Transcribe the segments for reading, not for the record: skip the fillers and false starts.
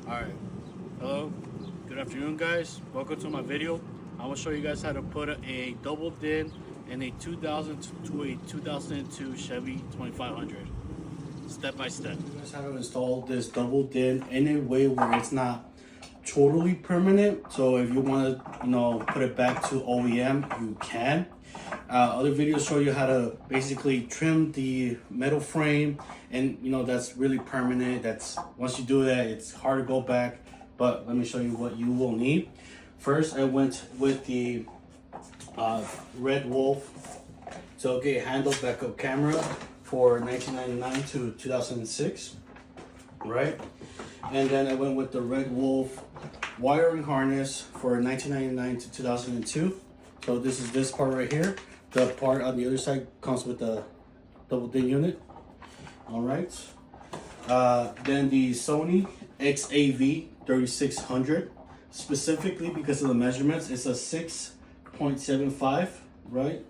Alright, hello, good afternoon guys, welcome to my video. I'm going to show you guys how to put a double din in a 2000 to a 2002 Chevy 2500, step by step. You guys have to install this double din in a way where it's not totally permanent. So if you want to, put it back to OEM, you can. Other videos show you how to basically trim the metal frame, and that's really permanent. That's once you do that, it's hard to go back. But let me show you what you will need. First, I went with the Red Wolf tailgate handle backup camera for 1999 to 2006, right? And then I went with the Red Wolf wiring harness for 1999 to 2002. So this is this part right here. The part on the other side comes with the double din unit. All right. Then the Sony XAV 3600, specifically because of the measurements, it's a 6.75, right?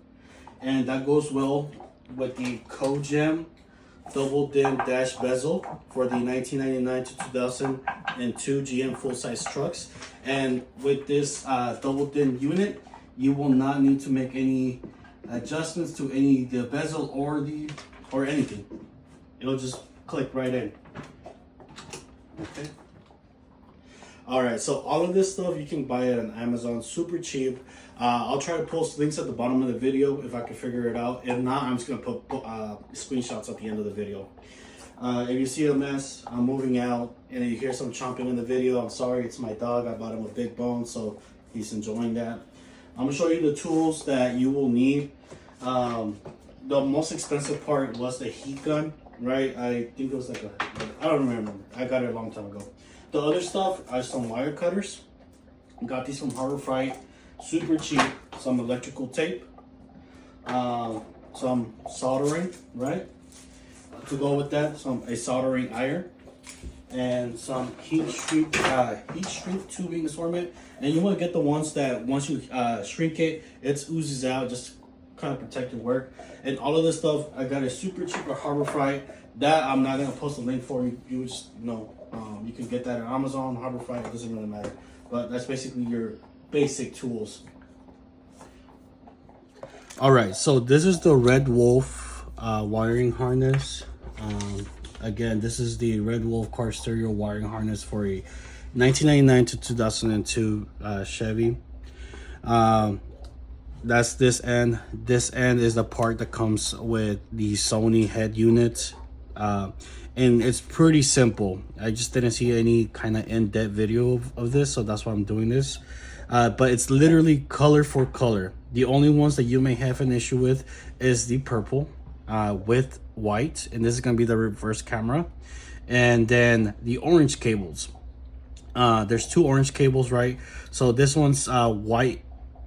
And that goes well with the Cogem double din dash bezel for the 1999 to 2002 GM full-size trucks. And with this double din unit, you will not need to make any adjustments to the bezel or anything. It'll just click right in. Okay. All right, so all of this stuff you can buy it on Amazon, super cheap. I'll try to post links at the bottom of the video if I can figure it out. If not, I'm just gonna put screenshots at the end of the video. If you see a mess, I'm moving out, and you hear some chomping in the video, I'm sorry, it's my dog. I bought him a big bone, so he's enjoying that. I'm gonna show you the tools that you will need. The most expensive part was the heat gun, right? I think it was like I don't remember. I got it a long time ago. The other stuff are some wire cutters. Got these from Harbor Freight, super cheap. Some electrical tape, some soldering, right? To go with that, a soldering iron, and some heat shrink tubing assortment. And you want to get the ones that once you shrink it, it oozes out, just kind of protect your work. And all of this stuff, I got it super cheap at Harbor Freight. That I'm not gonna post a link for you. You just you can get that at Amazon, Harbor Freight. It doesn't really matter. But that's basically your basic tools. All right, so this is the Red Wolf wiring harness. Again, this is the Red Wolf car stereo wiring harness for a 1999 to 2002 Chevy. That's this end. This end is the part that comes with the Sony head unit. And it's pretty simple. I just didn't see any kind of in-depth video of this, so that's why I'm doing this. But it's literally color for color. The only ones that you may have an issue with is the purple with white, and this is going to be the reverse camera, and then the orange cables. There's two orange cables, right? So this one's white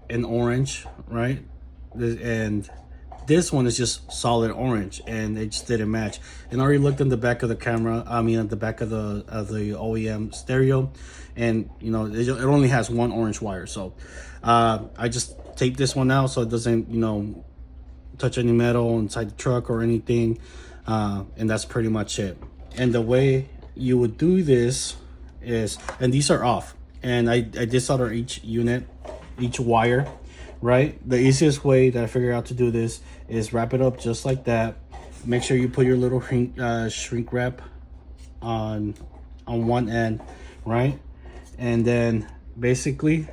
and orange, right? And this one is just solid orange, and it just didn't match. And I already looked in the back of the camera, at the back of the OEM stereo, and it only has one orange wire. So I just taped this one out so it doesn't touch any metal inside the truck or anything, and that's pretty much it. And the way you would do this is, and these are off, and I did solder each unit, each wire, right? The easiest way that I figured out to do this is wrap it up just like that. Make sure you put your little shrink wrap on one end, right? And then basically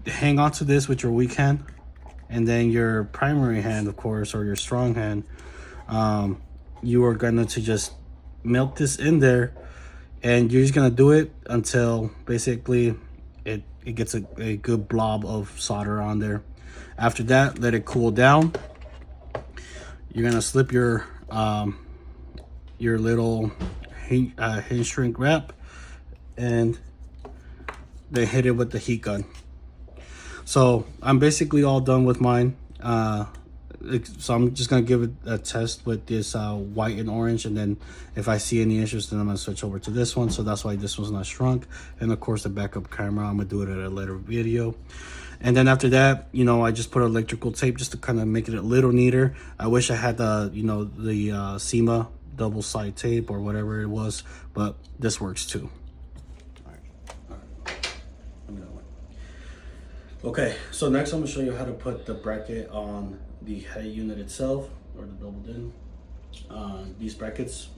hang on to this with your weak hand, and then your primary hand, of course, or your strong hand, you are gonna to just melt this in there, and you're just gonna do it until basically it gets a good blob of solder on there. After that, let it cool down. You're gonna slip your little hinge shrink wrap, and then hit it with the heat gun. So I'm basically all done with mine. So I'm just gonna give it a test with this white and orange, and then if I see any issues, then I'm gonna switch over to this one. So that's why this one's not shrunk. And of course the backup camera, I'm gonna do it at a later video. And then after that, I just put electrical tape just to kind of make it a little neater. I wish I had the SEMA double side tape or whatever it was, but this works too. All right. Okay, so next I'm gonna show you how to put the bracket on the head unit itself, or the double din. These brackets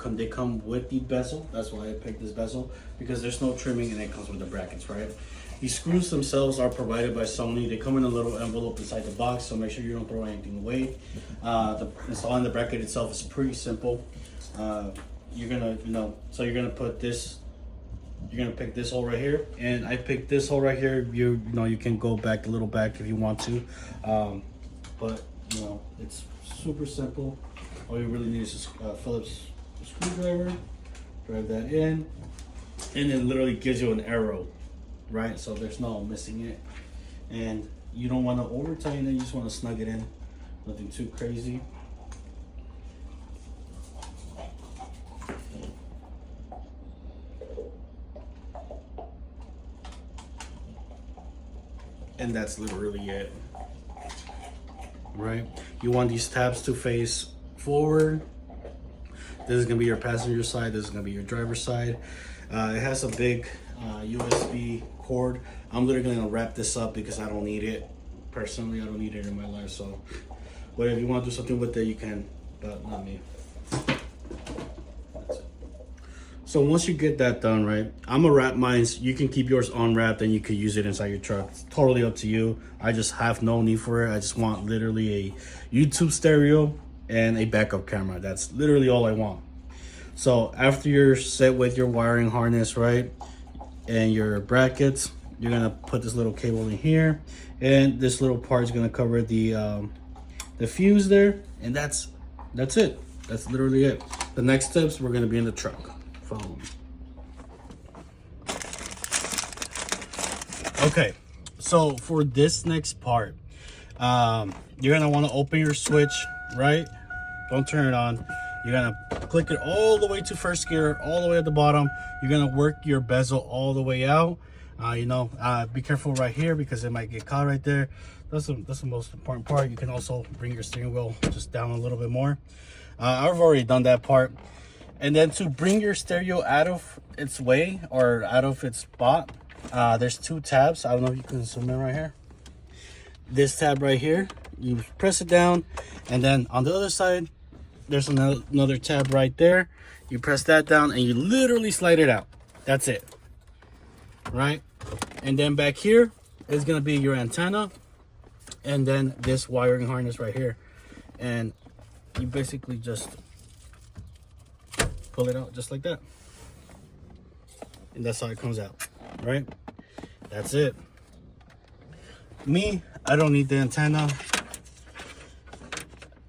they come with the bezel. That's why I picked this bezel, because there's no trimming and it comes with the brackets, right? These screws themselves are provided by Sony. They come in a little envelope inside the box, so make sure you don't throw anything away. Installing the bracket itself is pretty simple. You're gonna put this. You're gonna pick this hole right here, and I picked this hole right here. You can go back a little back if you want to, but it's super simple. All you really need is a Phillips screwdriver. Drive that in, and it literally gives you an arrow, right? So there's no missing it, and you don't want to over tighten it. You just want to snug it in, nothing too crazy. And that's literally it, right? You want these tabs to face forward. This is gonna be your passenger side. This is gonna be your driver's side. It has a big USB cord. I'm literally gonna wrap this up because I don't need it. Personally, I don't need it in my life. So, but if you want to do something with it, you can, but not me. So once you get that done, right, I'm gonna wrap mine. You can keep yours unwrapped and you could use it inside your truck. It's totally up to you. I just have no need for it. I just want literally a YouTube stereo and a backup camera. That's literally all I want. So after you're set with your wiring harness, right, and your brackets, you're gonna put this little cable in here, and this little part is gonna cover the fuse there, and that's it. That's literally it. The next steps, we're gonna be in the truck. Follow me. Okay, so for this next part, you're gonna want to open your switch, right? Don't turn it on. You're gonna click it all the way to first gear, all the way at the bottom. You're gonna work your bezel all the way out. Be careful right here because it might get caught right there. That's the most important part. You can also bring your steering wheel just down a little bit more. I've already done that part. And then to bring your stereo out of its way or out of its spot, there's two tabs. I don't know if you can zoom in right here. This tab right here, you press it down, and then on the other side, there's another tab right there. You press that down and you literally slide it out. That's it, right? And then back here is gonna be your antenna, and then this wiring harness right here. And you basically just pull it out just like that, and that's how it comes out, right? That's it. Me, I don't need the antenna.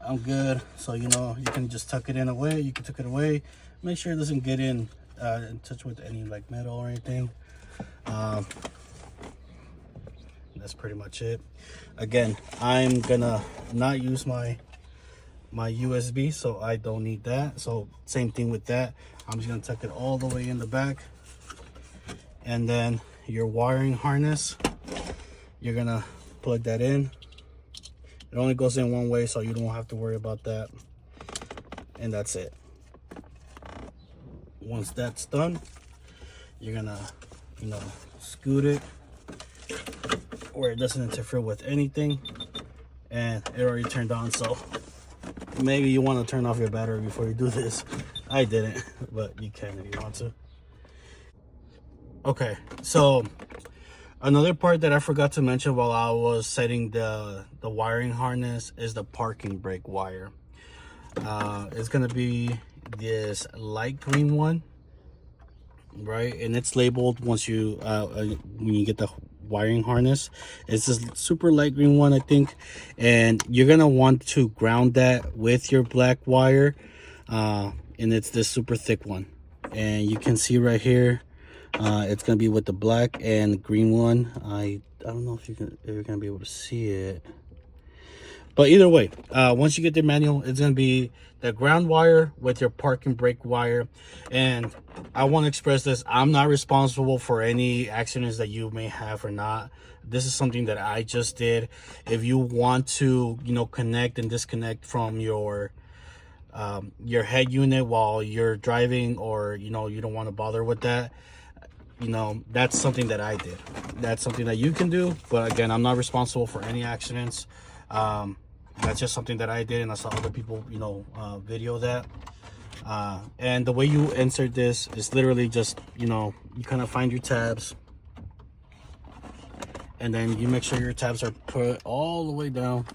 I'm good. So you can just tuck it in away. You can tuck it away. Make sure it doesn't get in touch with any like metal or anything. That's pretty much it. Again, I'm gonna not use my USB, so I don't need that. So same thing with that. I'm just gonna tuck it all the way in the back, and then your wiring harness, you're gonna plug that in. It only goes in one way, so you don't have to worry about that. And that's it. Once that's done, you're gonna scoot it where it doesn't interfere with anything, and it already turned on. So maybe you want to turn off your battery before you do this. I didn't, but you can if you want to. Okay, so another part that I forgot to mention while I was setting the wiring harness is the parking brake wire. It's gonna be this light green one, right? And it's labeled once you when you get the wiring harness. It's this super light green one, I think, and you're gonna want to ground that with your black wire, and it's this super thick one. And you can see right here, it's gonna be with the black and green one. I don't know if you're gonna be able to see it, but either way, once you get the manual, it's gonna be the ground wire with your parking brake wire. And I want to express this: I'm not responsible for any accidents that you may have or not. This is something that I just did. If you want to, connect and disconnect from your your head unit while you're driving, or you don't want to bother with that, that's something that I did. That's something that you can do, but again, I'm not responsible for any accidents. That's just something that I did, and I saw other people video that. And the way you insert this is literally just you kind of find your tabs, and then you make sure your tabs are put all the way down,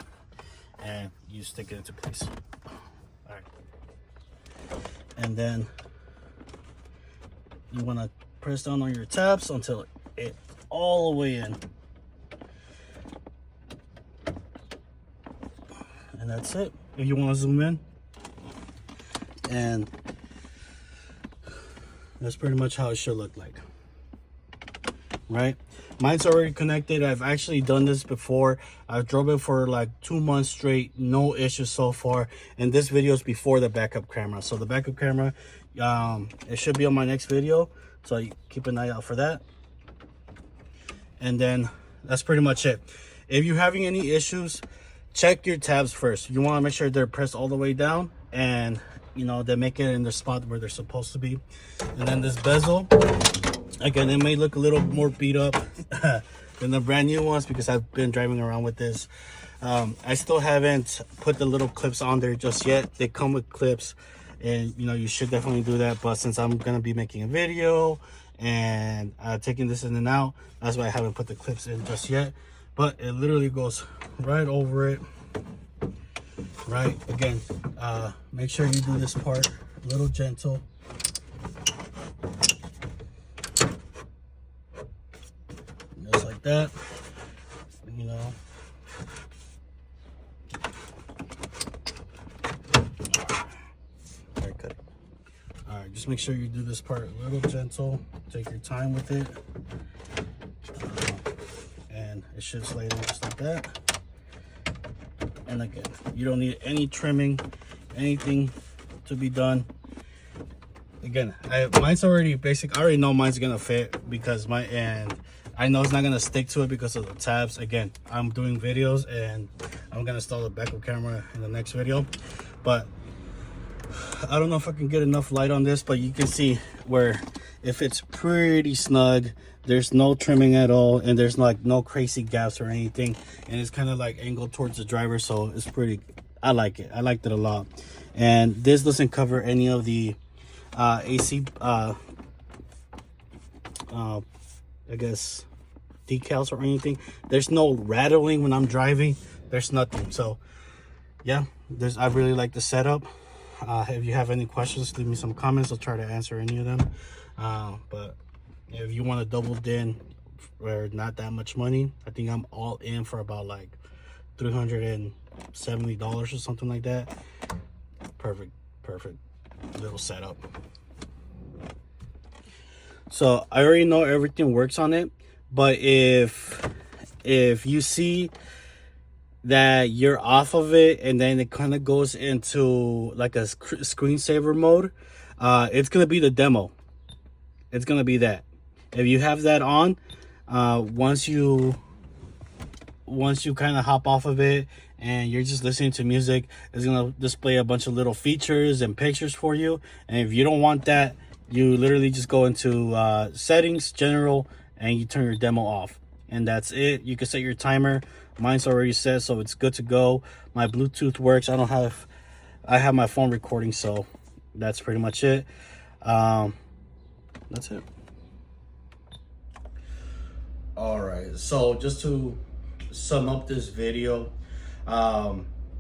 and you stick it into place. All right. And then you want to press down on your tabs until it's all the way in. And that's it. If you want to zoom in, and that's pretty much how it should look like, right? Mine's already connected. I've actually done this before. I've drove it for like 2 months straight, no issues so far. And this video is before the backup camera. So the backup camera, it should be on my next video, so you keep an eye out for that. And then that's pretty much it. If you're having any issues, check your tabs first. You want to make sure they're pressed all the way down, and they make it in the spot where they're supposed to be. And then this bezel, again, it may look a little more beat up than the brand new ones because I've been driving around with this. I still haven't put the little clips on there just yet. They come with clips, and you should definitely do that. But since I'm gonna be making a video and taking this in and out, that's why I haven't put the clips in just yet. But it literally goes right over it. Right, again, make sure you do this part a little gentle. Just like that, Very good. All right, just make sure you do this part a little gentle. Take your time with it. And it should slide in just like that. And again, you don't need any trimming, anything to be done. Again, mine's already basic. I already know mine's gonna fit because I know it's not gonna stick to it because of the tabs. Again, I'm doing videos and I'm gonna install the backup camera in the next video. But I don't know if I can get enough light on this, but you can see where if it's pretty snug, there's no trimming at all, and there's like no crazy gaps or anything, and it's kind of like angled towards the driver, so it's pretty. I like it. I liked it a lot. And this doesn't cover any of the AC I guess decals or anything. There's no rattling when I'm driving. There's nothing. So yeah, I really like the setup. If you have any questions, leave me some comments. I'll try to answer any of them. But if you want a double din for not that much money, I think I'm all in for about like $370 or something like that. Perfect little setup. So I already know everything works on it, but if you see that you're off of it and then it kind of goes into like a screensaver mode, it's gonna be the demo. It's gonna be that. If you have that on, once you kind of hop off of it and you're just listening to music, it's gonna display a bunch of little features and pictures for you. And if you don't want that, you literally just go into settings, general, and you turn your demo off, and that's it. You can set your timer. Mine's already set, so it's good to go. My Bluetooth works. I have my phone recording, so that's pretty much it. That's it. All right, so just to sum up this video,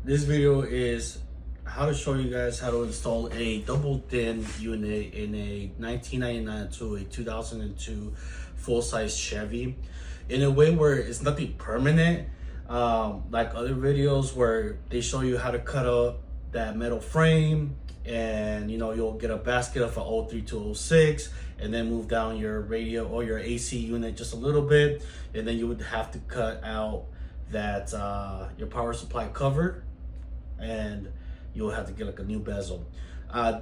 this video is how to show you guys how to install a double din unit in a 1999 to a 2002 full-size Chevy in a way where it's nothing permanent, like other videos where they show you how to cut up that metal frame, and you'll get a basket of an 03 to 06 and then move down your radio or your AC unit just a little bit, and then you would have to cut out that your power supply cover, and you'll have to get like a new bezel.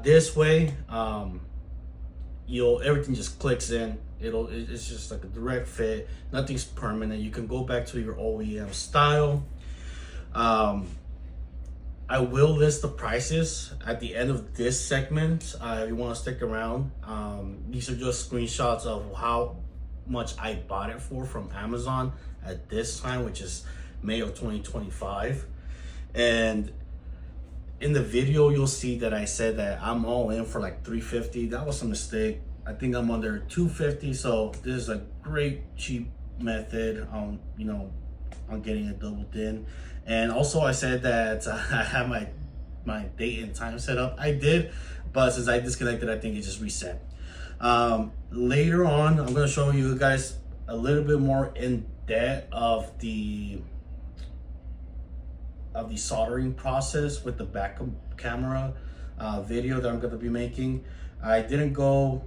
This way, everything just clicks in. It's just like a direct fit. Nothing's permanent. You can go back to your OEM style. I I will list the prices at the end of this segment. If you want to stick around, these are just screenshots of how much I bought it for from Amazon at this time, which is May of 2025. And in the video, you'll see that I said that I'm all in for like $350. That was a mistake. I think I'm under $250. So this is a great cheap method on, you know, on getting a double din. And also I said that I have my date and time set up. I did, but since I disconnected, I think it just reset. Later on, I'm gonna show you guys a little bit more in depth of the soldering process with the backup camera video that I'm gonna be making. I didn't go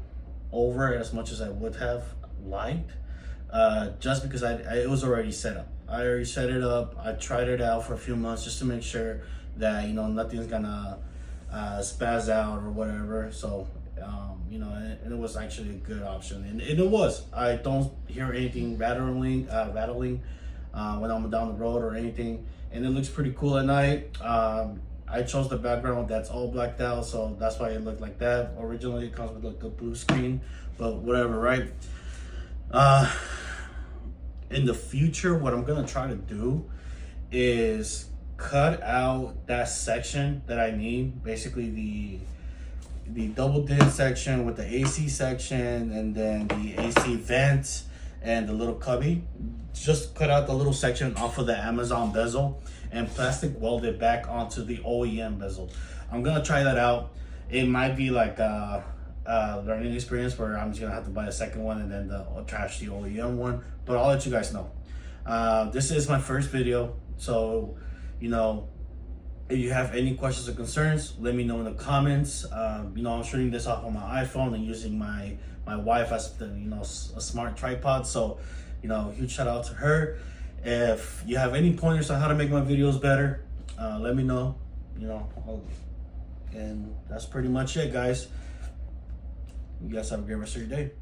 over it as much as I would have liked, just because it was already set up. I already set it up. I tried it out for a few months just to make sure that, you know, nothing's gonna spaz out or whatever. So, you know, and it was actually a good option, and it was. I don't hear anything rattling when I'm down the road or anything, and it looks pretty cool at night. I chose the background that's all blacked out, so that's why it looked like that. Originally, it comes with like a blue screen, but whatever, right? In the future, what I'm gonna try to do is cut out that section that I need, basically the double din section with the AC section, and then the AC vent and the little cubby. Just cut out the little section off of the Amazon bezel and plastic weld it back onto the OEM bezel. I'm gonna try that out. It might be like a learning experience where I'm just gonna have to buy a second one and then trash the OEM one, but I'll let you guys know. This is my first video, so, you know, if you have any questions or concerns, let me know in the comments. You know, I'm shooting this off on my iPhone and using my wife as the, you know, a smart tripod. So, you know, huge shout out to her. If you have any pointers on how to make my videos better, let me know. You know, and that's pretty much it, guys. You guys have a great rest of your day.